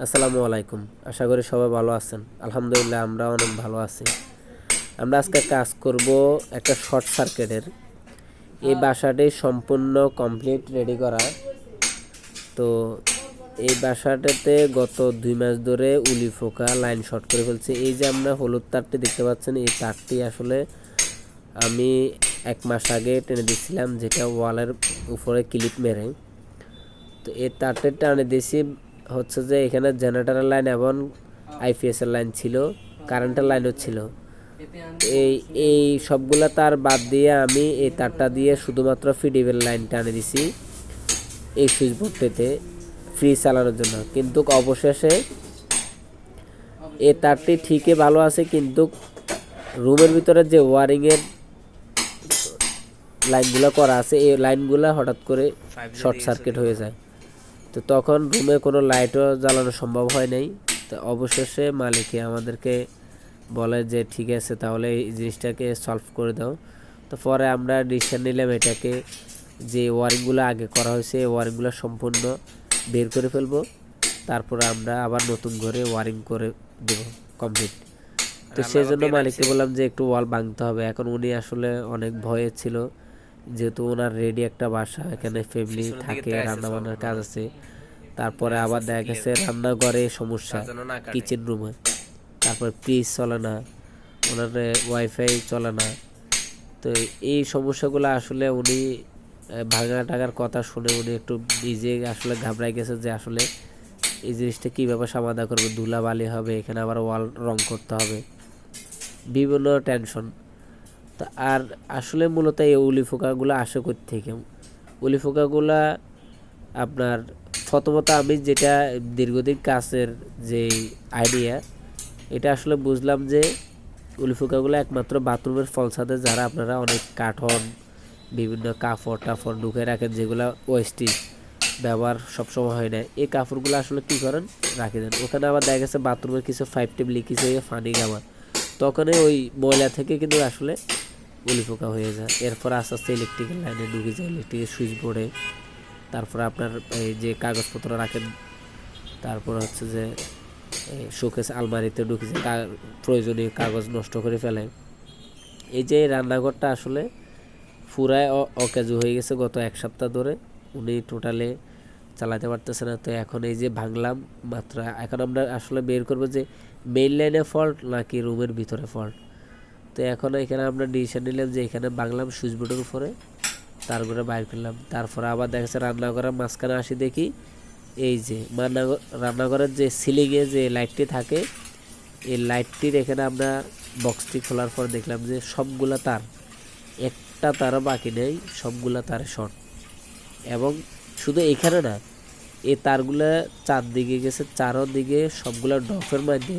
আসসালামু আলাইকুম। আশা করি সবাই ভালো আছেন। আলহামদুলিল্লাহ আমরা অনেক ভালো আছি। আমরা আজকে কাজ করব একটা শর্ট সার্কিটের। এই বাসাটি সম্পূর্ণ কমপ্লিট রেডি করা। তো এই বাসাটাতে গত 2 মাস ধরে উলি ফোকা লাইন শর্ট করে ফেলছে। এই যে আমরা হলুদ তারটি দেখতে পাচ্ছেন, এই তারটি আসলে আমি 1 মাস আগে টেনে দিচ্ছিলাম, যেটা ওয়ালের উপরে ক্লিপ মেরে। তো এই তারটি টানে দিয়েছি হচ্ছে যে এখানে জেনারেটরের লাইন এবং আইপিএসের লাইন ছিল, কারেন্টের লাইনও ছিল। এই এই সবগুলা তার বাদ দিয়ে আমি এই তারটা দিয়ে শুধুমাত্র ফিডিবেল লাইন টানে দিছি এই সুইচ বোর্ডটিতে ফ্রিজ চালানোর জন্য। কিন্তু অবশেষে এই তারটি ঠিকই ভালো আছে, কিন্তু রুমের ভিতরে যে ওয়ারিংয়ের লাইনগুলো করা আছে এই লাইনগুলো হঠাৎ করে শর্ট সার্কিট হয়ে যায়। তো তখন রুমে কোনো লাইটও জ্বালানো সম্ভব হয় নাই। তো অবশেষে মালিকে আমাদেরকে বলে যে ঠিক আছে, তাহলে এই জিনিসটাকে সলভ করে দাও। তো পরে আমরা ডিসিশন নিলাম এটাকে, যে ওয়ারিংগুলো আগে করা হয়েছে এই ওয়ারিংগুলো সম্পূর্ণ বের করে ফেলবো, তারপরে আমরা আবার নতুন করে ওয়ারিং করে দেব কমপ্লিট। তো সেই জন্য মালিককে বললাম যে একটু ওয়াল ভাঙতে হবে। এখন উনি আসলে অনেক ভয়ে ছিল, যেহেতু ওনার রেডি একটা বাসা, এখানে ফ্যামিলি থাকে, রান্নাবান্নার কাজ আছে। তারপরে আবার দেখা গেছে রান্নাঘরে সমস্যা, কিচেন রুমে, তারপর ফ্রিজ চলে না, ওনার ওয়াইফাই চলে না। তো এই সমস্যাগুলো আসলে উনি ভাঙা টাকার কথা শুনে উনি একটু নিজে আসলে ঘাবড়াই গেছে যে আসলে এই জিনিসটা কীভাবে সমাধান করবে, ধুলাবালি হবে, এখানে আবার ওয়াল রং করতে হবে, বিভিন্ন টেনশন। তা আর আসলে মূলত এই উলি ফোকাগুলো আসে থেকে উলি ফোকাগুলা আপনার প্রথমত আমি যেটা দীর্ঘদিন কাজের যে আইডিয়া, এটা আসলে বুঝলাম যে উলি ফোকাগুলো একমাত্র বাথরুমের ফলসাদে যারা আপনারা অনেক কার্টন বিভিন্ন কাপড় টাপড় ঢুকে রাখেন, যেগুলো ওয়েস্টেজ ব্যবহার সবসময় হয় না, এই কাপড়গুলো আসলে কী করেন রাখে দেন ওখানে। আবার দেখা গেছে বাথরুমের কিছু পাইপ টিপ লিকেজ হয়ে পানি খাবার, তখনই ওই ময়লা থেকে কিন্তু আসলে উলি পোকা হয়ে যায়। এরপর আস্তে আস্তে ইলেকট্রিক্যাল লাইনে ঢুকে যায়, ইলেকট্রিকের সুইচ বোর্ডে। তারপরে আপনার এই যে কাগজপত্র রাখেন, তারপর হচ্ছে যে শোকেস আলমারিতে ঢুকে যায়, প্রয়োজনীয় কাগজ নষ্ট করে ফেলে। এই যে রান্নাঘরটা আসলে পুরাই অকেজো হয়ে গেছে গত 1 সপ্তাহ ধরে, উনি টোটালে চালাতে পারতেছে না। তো এখন এই যে ভাঙলাম মাত্র, এখন আমরা আসলে বের করবো যে মেইন লাইনে ফল্ট নাকি রুমের ভিতরে ফল্ট। তো এখন এখানে আমরা ডিসিশন নিলাম যে এখানে বাংলাম সুইচ বোর্ডের উপরে তারপরে বাইর করলাম। তারপরে আবার দেখা যাচ্ছে রান্নাঘরের মাঝখানে আসি, দেখি এই যে রান্নাঘরের যে সিলিংয়ে যে লাইটটি থাকে, এই লাইটটির এখানে আমরা বক্সটি খোলার পর দেখলাম যে সবগুলা তার, একটা তারও বাকি নেই, সবগুলা তার শর্ট। এবং শুধু এখানে না, এই তারগুলা চারদিকে গেছে, চারোদিকে সবগুলা ডফের মধ্যে